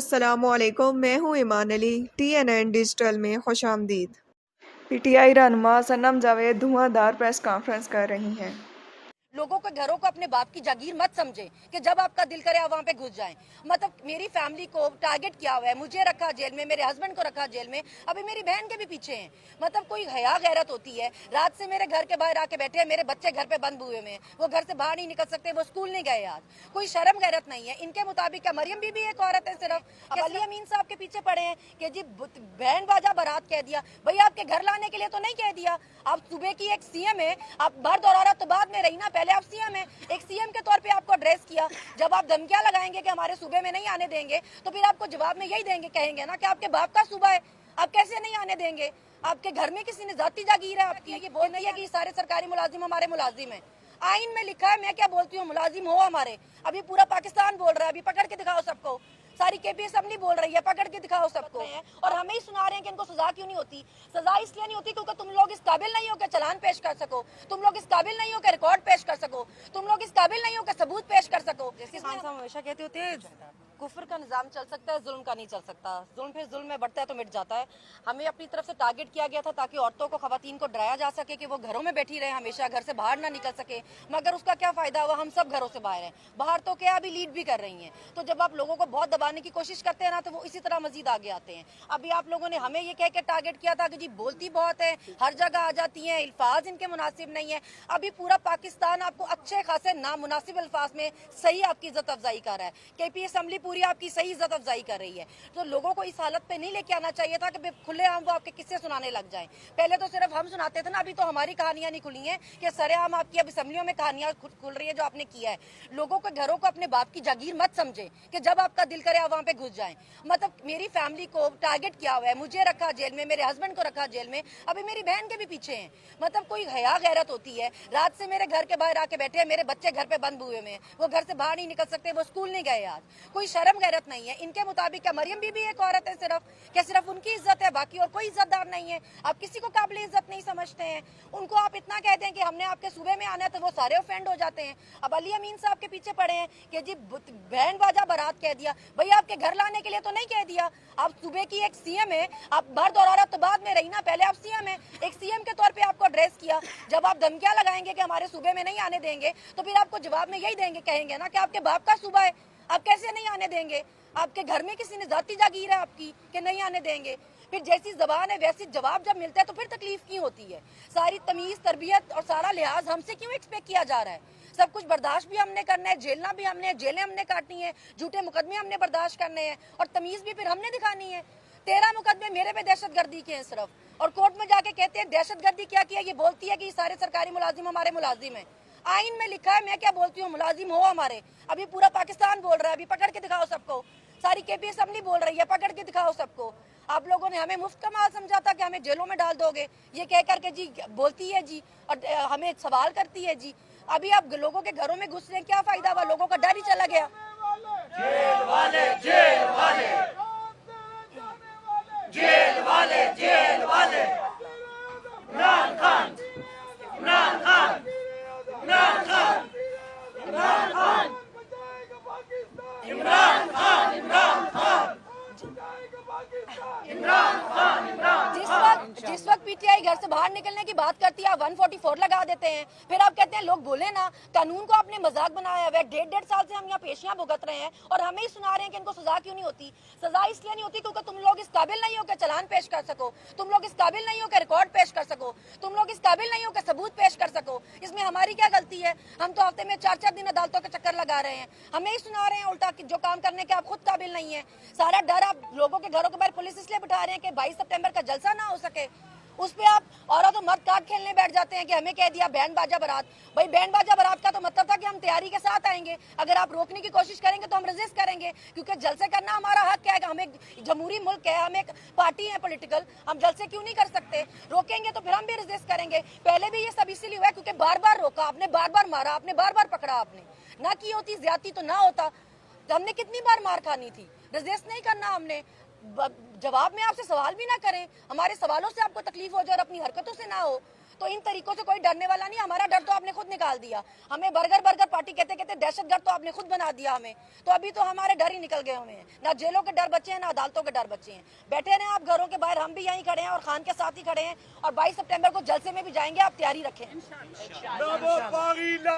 अस्सलामुअलैकुम, मैं हूँ ईमान अली। TNN डिजिटल में खुशामदीद। PTI रहनुमा सनम जावेद धुआंधार प्रेस कॉन्फ्रेंस कर रही हैं। लोगों के घरों को अपने बाप की जागीर मत समझे कि जब आपका दिल करे आप वहाँ पे घुस जाएं। मतलब मेरी फैमिली को टारगेट किया हुआ है, मुझे रखा जेल में, मेरे हस्बैंड को रखा जेल में, अभी मेरी बहन के भी पीछे हैं। मतलब कोई हया गैरत होती है। रात से मेरे घर के बाहर आके बैठे हैं, मेरे बच्चे घर पे बंद हुए में, वो घर से बाहर नहीं निकल सकते, वो स्कूल नहीं गए आज। कोई शर्म गैरत नहीं है इनके मुताबिक। क्या मरियम बीबी एक औरत है सिर्फ? अब अली अमीन साहब के पीछे पड़े हैं कि जी बहन बाजा बारात कह दिया। भाई आपके घर लाने के लिए तो नहीं कह दिया। आप सुबह की एक सीएम है, आप मर्द और औरत तो बाद में रही ना, पहले आप सीएम है। एक सीएम के तौर पे आपको एड्रेस किया। जब आप धमकियां लगाएंगे कि हमारे सूबे में नहीं आने देंगे, तो फिर आपको जवाब में यही देंगे, कहेंगे ना कि आपके बाप का सूबा है, आप कैसे नहीं आने देंगे? आपके घर में किसी ने जाती जागीर है आपकी? ये बोल नहीं है कि सारे सरकारी मुलाजिम हमारे मुलाजिम है। आइन में लिखा है, मैं क्या बोलती हूँ, मुलाजिम हो हमारे। अभी पूरा पाकिस्तान बोल रहा है, अभी पकड़ के दिखाओ सबको। सारी केपी असेंबली बोल रही है, पकड़ के दिखाओ सबको। और हमें ही सुना रहे हैं कि इनको सजा क्यों नहीं होती। सजा इसलिए नहीं होती क्योंकि तुम लोग इस काबिल नहीं हो कि चालान पेश कर सको, तुम लोग इस काबिल नहीं हो कि रिकॉर्ड पेश कर सको, तुम लोग इस काबिल नहीं हो कि सबूत पेश कर सको। जैसे खान साहब हमेशा कहते होते हैं, कुफर का निजाम चल सकता है, जुल्म का नहीं चल सकता। जुल्म फिर जुल्म में बढ़ता है तो मिट जाता है। हमें अपनी तरफ से टारगेट किया गया था ताकि औरतों को, खवातीन को डराया जा सके कि वो घरों में बैठी रहे, हमेशा घर से बाहर ना निकल सके। मगर उसका क्या फायदा हुआ? हम सब घरों से बाहर हैं। बाहर तो क्या, अभी लीड भी कर रही हैं। तो जब आप लोगों को बहुत दबाने की कोशिश करते हैं ना, तो वो इसी तरह मजीद आगे आते हैं। अभी आप लोगों ने हमें ये कह के टारगेट किया था कि जी बोलती बहुत है, हर जगह आ जाती हैं, अल्फाज इनके मुनासिब नहीं है। अभी पूरा पाकिस्तान आपको अच्छे खासे नामुनासिब अल्फाज में सही आपकी इज्जत अफजाई कर रहा है। केपी असेंबली पूरी आपकी सही इज्जत अफजाई कर रही है। तो लोगों को इस हालत पे नहीं लेके आना चाहिए था कि खुलेआम वो आपके किस्से सुनाने लग जाएं। पहले तो सिर्फ हम सुनाते थे ना, अभी तो हमारी कहानियां नहीं खुली हैं कि सरेआम आपकी अब असेंबलियों में कहानियां खुल रही है जो आपने किया है। लोगों के घरों को अपने बाप की जागीर मत समझे कि जब आपका दिल करे आप वहाँ पे घुस जाएं। मतलब मेरी फैमिली को टारगेट किया हुआ है, मुझे रखा जेल में, मेरे हस्बैंड को रखा जेल में, अभी मेरी बहन के भी पीछे हैं। मतलब कोई हया गैरत होती है। रात से मेरे घर के बाहर आके बैठे हैं, मेरे बच्चे घर पे बंद हुए में, वो घर से बाहर नहीं निकल सकते, वो स्कूल नहीं गए आज। कोई शर्म गैरत नहीं है इनके मुताबिक। क्या मरियम बीबी एक औरत है सिर्फ? क्या सिर्फ उनकी इज्जत है, बाकी और कोई इज्जतदार नहीं है? आप किसी को काबिल इज्जत नहीं समझते हैं। उनको आप इतना कह दें कि हमने आपके सूबे में आना है, तो वो सारे ऑफेंड हो जाते हैं। अब अली अमीन साहब के पीछे पड़े हैं कि जी बहन बाजा बारात कह दिया। भाई आपके घर लाने के लिए तो नहीं कह दिया। आप सूबे की एक सीएम है, आप मर्द और औरत तो बाद में रही ना, पहले आप सीएम है। एक सीएम के तौर पे आपको एड्रेस किया। जब आप धमकियां लगाएंगे कि हमारे सूबे में नहीं आने देंगे, तो फिर आपको जवाब में यही देंगे, कहेंगे ना कि आपके बाप का सूबा है, आप कैसे नहीं आने देंगे? आपके घर में किसी ने जाती जागीर है आपकी कि नहीं आने देंगे? फिर जैसी जबान है वैसी जवाब जब मिलता है तो फिर तकलीफ क्यों होती है? सारी तमीज, तरबियत और सारा लिहाज हमसे क्यों एक्सपेक्ट किया जा रहा है? सब कुछ बर्दाश्त भी हमने करना है, झेलना भी हमने, जेलें हमने काटनी है, झूठे मुकदमे हमने बर्दाश्त करने हैं, और तमीज भी फिर हमने दिखानी है। 13 मुकदमे मेरे पे दहशतगर्दी के हैं सिर्फ, और कोर्ट में जाके कहते हैं दहशतगर्दी क्या किया। ये बोलती है कि सारे सरकारी मुलाजिम हमारे मुलाजिम है। आइन में लिखा है, मैं क्या बोलती हूँ, मुलाजिम हो हमारे। अभी पूरा पाकिस्तान बोल रहा है, अभी पकड़ के दिखाओ सबको। सारी केपी असेंबली बोल रही है, पकड़ के दिखाओ सबको। आप लोगों ने हमें मुफ्त का माल समझा था कि हमें जेलों में डाल दोगे, ये कह करके जी बोलती है जी, और हमें सवाल करती है जी। अभी आप लोगों के घरों में घुस रहे हैं, क्या फायदा हुआ? लोगों का डर ही चला गया। जेल वाले, जेल वाले, जेल वाले, जेल वाले, इमरान खान, इमरान खान, इमरान खान, इमरान खान, इमरान खान, इमरान खान, इमरान खान, इमरान जिस वक्त पीटीआई घर से बाहर निकलने की बात करती है, आप 144 लगा देते हैं। फिर आप कहते हैं लोग बोले ना, कानून को आपने मजाक बनाया हुआ है। 1.5 साल से हम यहाँ पेशियां भुगत रहे हैं और हमें ही सुना रहे हैं कि इनको सजा क्यों नहीं होती। सजा इसलिए नहीं होती क्योंकि तुम लोग इस काबिल नहीं हो कि चालान पेश कर सको, तुम लोग इस काबिल नहीं हो कि रिकॉर्ड पेश कर सको, तुम लोग इस काबिल नहीं हो कि सबूत पेश कर सको। इसमें हमारी क्या गलती है? हम तो हफ्ते में 4-4 दिन अदालतों के चक्कर लगा रहे हैं, हमें ही सुना रहे हैं उल्टा कि जो काम करने के आप खुद काबिल नहीं है। सारा डर आप लोगों के घरों के बाहर पुलिस इसलिए बिठा रहे हैं कि 22 सितंबर का जलसा ना हो सके। उस पे आप औरत और मर्द कार्ड खेलने बैठ जाते हैं कि हमें कह दिया बैंड बाजा बारात। भाई बैंड बाजा बारात का तो मतलब था कि हम तैयारी के साथ आएंगे। अगर आप रोकने की कोशिश करेंगे तो हम रेजिस्ट करेंगे, क्योंकि जलसे करना हमारा हक है। हम एक जमहूरी मुल्क है, हम एक पार्टी है पॉलिटिकल, हम जलसे क्यों नहीं कर सकते? रोकेंगे तो फिर हम भी रेजिस्ट करेंगे। पहले भी ये सब इसीलिए हुआ क्योंकि बार बार रोका आपने, बार बार मारा आपने, बार बार पकड़ा आपने। ना की होती ज्यादती तो ना होता। हमने कितनी बार मार खानी थी? रेजिस्ट नहीं करना हमने। जवाब में आपसे सवाल भी ना करें, हमारे सवालों से आपको तकलीफ हो जाए और अपनी हरकतों से ना हो, तो इन तरीकों से कोई डरने वाला नहीं। हमारा डर तो आपने खुद निकाल दिया। हमें बर्गर बर्गर पार्टी कहते कहते दहशतगर्द तो आपने खुद बना दिया हमें। तो अभी तो हमारे डर ही निकल गए हमें। ना जेलों के डर बचे हैं, ना अदालतों के डर बचे हैं। बैठे रहे आप घरों के बाहर, हम भी यहीं खड़े हैं और खान के साथ ही खड़े हैं। और 22 सितंबर को जलसे में भी जाएंगे, आप तैयारी रखें।